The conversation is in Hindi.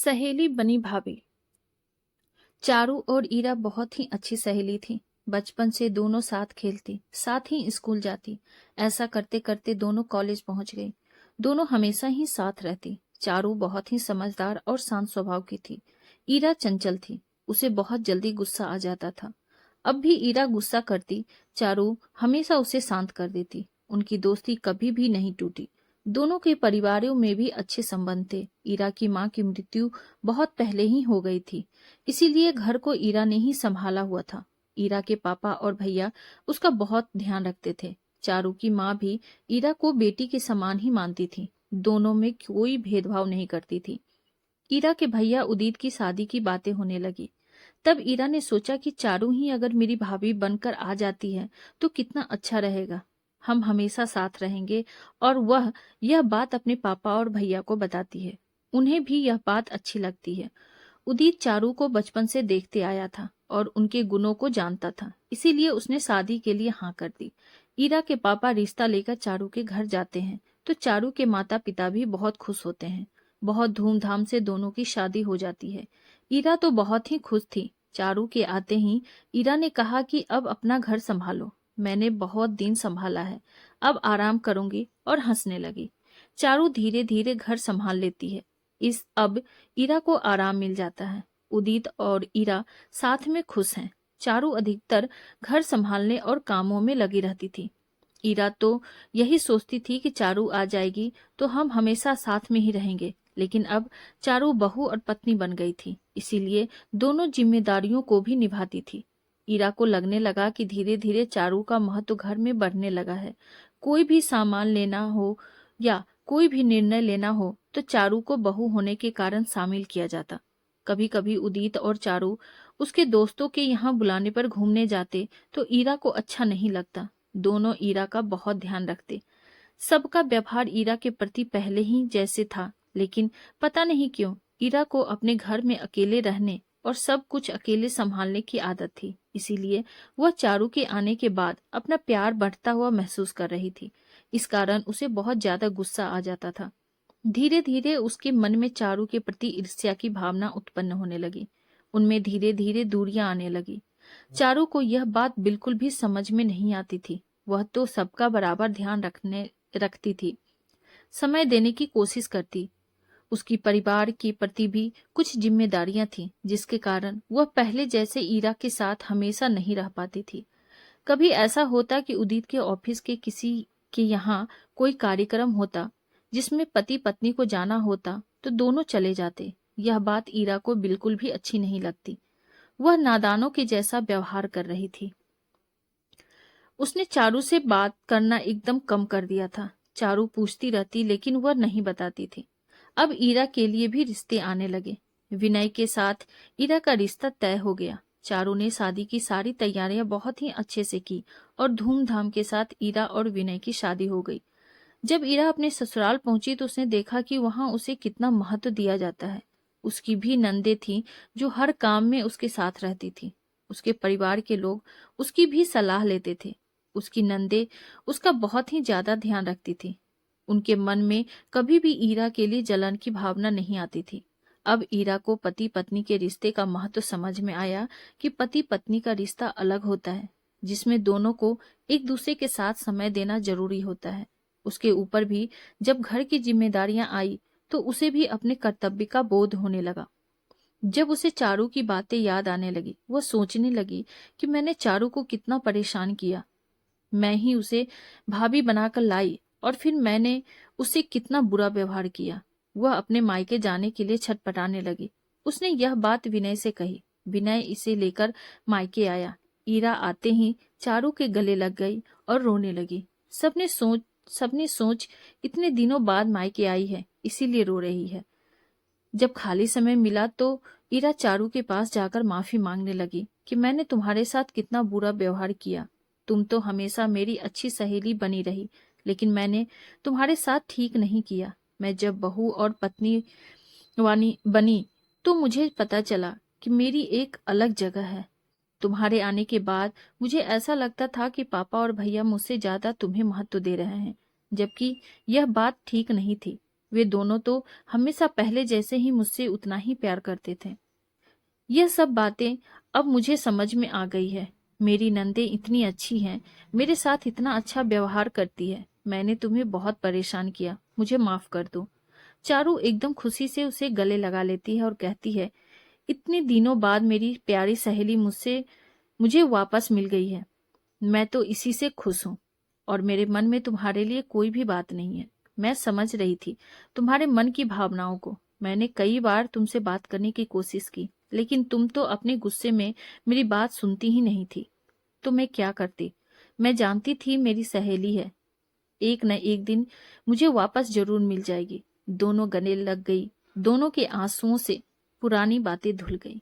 सहेली बनी भाभी। चारू और ईरा बहुत ही अच्छी सहेली थी। बचपन से दोनों साथ खेलती, साथ ही स्कूल जाती। ऐसा करते करते दोनों कॉलेज पहुंच गई। दोनों हमेशा ही साथ रहती। चारू बहुत ही समझदार और शांत स्वभाव की थी। ईरा चंचल थी, उसे बहुत जल्दी गुस्सा आ जाता था। अब भी ईरा गुस्सा करती, चारू हमेशा उसे शांत कर देती। उनकी दोस्ती कभी भी नहीं टूटी। दोनों के परिवारों में भी अच्छे संबंध थे। ईरा की मां की मृत्यु बहुत पहले ही हो गई थी, इसीलिए घर को ईरा ने ही संभाला हुआ था। ईरा के पापा और भैया उसका बहुत ध्यान रखते थे। चारू की माँ भी ईरा को बेटी के समान ही मानती थी। दोनों में कोई भेदभाव नहीं करती थी। ईरा के भैया उदित की शादी की बातें होने लगी। तब ईरा ने सोचा कि चारू ही अगर मेरी भाभी बनकर आ जाती है तो कितना अच्छा रहेगा। हम हमेशा साथ रहेंगे। और वह यह बात अपने पापा और भैया को बताती है। उन्हें भी यह बात अच्छी लगती है। उदित चारू को बचपन से देखते आया था और उनके गुणों को जानता था, इसीलिए उसने शादी के लिए हाँ कर दी। ईरा के पापा रिश्ता लेकर चारू के घर जाते हैं तो चारू के माता पिता भी बहुत खुश होते हैं। बहुत धूमधाम से दोनों की शादी हो जाती है। ईरा तो बहुत ही खुश थी। चारू के आते ही ईरा ने कहा कि अब अपना घर संभालो, मैंने बहुत दिन संभाला है, अब आराम करूंगी, और हंसने लगी। चारू धीरे धीरे घर संभाल लेती है। इस अब ईरा को आराम मिल जाता है। उदित और ईरा साथ में खुश हैं। चारू अधिकतर घर संभालने और कामों में लगी रहती थी। ईरा तो यही सोचती थी कि चारू आ जाएगी तो हम हमेशा साथ में ही रहेंगे, लेकिन अब चारू बहू और पत्नी बन गई थी, इसीलिए दोनों जिम्मेदारियों को भी निभाती थी। ईरा को लगने लगा कि धीरे धीरे चारू का महत्व घर में बढ़ने लगा है। कोई भी सामान लेना हो या कोई भी निर्णय लेना हो तो चारू को बहू होने के कारण शामिल किया जाता। कभी कभी उदित और चारू उसके दोस्तों के यहाँ बुलाने पर घूमने जाते तो ईरा को अच्छा नहीं लगता। दोनों ईरा का बहुत ध्यान रखते। सबका व्यवहार ईरा के प्रति पहले ही जैसे था, लेकिन पता नहीं क्यों ईरा को अपने घर में अकेले रहने और सब कुछ अकेले संभालने की आदत थी। इसीलिए वह चारू के आने के बाद अपना प्यार बढ़ता हुआ महसूस कर रही थी। इस कारण उसे बहुत ज्यादा गुस्सा आ जाता था। धीरे धीरे उसके मन में चारू के प्रति ईर्ष्या की भावना उत्पन्न होने लगी। उनमें धीरे धीरे दूरियां आने लगी। चारू को यह बात बिल्कुल भी समझ में नहीं आती थी। वह तो सबका बराबर ध्यान रखती थी, समय देने की कोशिश करती। उसकी परिवार के प्रति भी कुछ जिम्मेदारियां थीं, जिसके कारण वह पहले जैसे ईरा के साथ हमेशा नहीं रह पाती थी। कभी ऐसा होता कि उदित के ऑफिस के किसी के यहाँ कोई कार्यक्रम होता जिसमें पति पत्नी को जाना होता तो दोनों चले जाते। यह बात ईरा को बिल्कुल भी अच्छी नहीं लगती। वह नादानों के जैसा व्यवहार कर रही थी। उसने चारू से बात करना एकदम कम कर दिया था। चारू पूछती रहती लेकिन वह नहीं बताती थी। अब ईरा के लिए भी रिश्ते आने लगे। विनय के साथ ईरा का रिश्ता तय हो गया। चारू ने शादी की सारी तैयारियां बहुत ही अच्छे से की और धूमधाम के साथ ईरा और विनय की शादी हो गई। जब ईरा अपने ससुराल पहुंची तो उसने देखा कि वहां उसे कितना महत्व दिया जाता है। उसकी भी नंदे थी जो हर काम में उसके साथ रहती थी। उसके परिवार के लोग उसकी भी सलाह लेते थे। उसकी नंदे उसका बहुत ही ज्यादा ध्यान रखती थी। उनके मन में कभी भी ईरा के लिए जलन की भावना नहीं आती थी। अब ईरा को पति पत्नी के रिश्ते का महत्व समझ में आया कि पति पत्नी का रिश्ता अलग होता है, जिसमें दोनों को एक दूसरे के साथ समय देना जरूरी होता है। उसके ऊपर भी जब घर की जिम्मेदारियां आई तो उसे भी अपने कर्तव्य का बोध होने लगा। जब उसे चारू की बातें याद आने लगी, वह सोचने लगी कि मैंने चारू को कितना परेशान किया। मैं ही उसे भाभी बनाकर लाई और फिर मैंने उससे कितना बुरा व्यवहार किया। वह अपने मायके जाने के लिए छटपटाने लगी। उसने यह बात विनय से कही। विनय इसे लेकर मायके आया। ईरा आते ही चारू के गले लग गई और रोने लगी। सबने सोच इतने दिनों बाद मायके आई है, इसीलिए रो रही है। जब खाली समय मिला तो ईरा चारू के पास जाकर माफी मांगने लगी कि मैंने तुम्हारे साथ कितना बुरा व्यवहार किया। तुम तो हमेशा मेरी अच्छी सहेली बनी रही, लेकिन मैंने तुम्हारे साथ ठीक नहीं किया। मैं जब बहू और पत्नी वानी बनी तो मुझे पता चला कि मेरी एक अलग जगह है। तुम्हारे आने के बाद मुझे ऐसा लगता था कि पापा और भैया मुझसे ज्यादा तुम्हें महत्व दे रहे हैं, जबकि यह बात ठीक नहीं थी। वे दोनों तो हमेशा पहले जैसे ही मुझसे उतना ही प्यार करते थे। यह सब बातें अब मुझे समझ में आ गई है। मेरी नंदे इतनी अच्छी हैं, मेरे साथ इतना अच्छा व्यवहार करती है। मैंने तुम्हें बहुत परेशान किया, मुझे माफ कर दो। चारू एकदम खुशी से उसे गले लगा लेती है और कहती है, इतने दिनों बाद मेरी प्यारी सहेली मुझे वापस मिल गई है। मैं तो इसी से खुश हूँ और मेरे मन में तुम्हारे लिए कोई भी बात नहीं है। मैं समझ रही थी तुम्हारे मन की भावनाओं को। मैंने कई बार तुमसे बात करने की कोशिश की, लेकिन तुम तो अपने गुस्से में मेरी बात सुनती ही नहीं थी। तो मैं क्या करती? मैं जानती थी मेरी सहेली है, एक न एक दिन मुझे वापस जरूर मिल जाएगी। दोनों गले लग गई। दोनों के आंसुओं से पुरानी बातें धुल गई।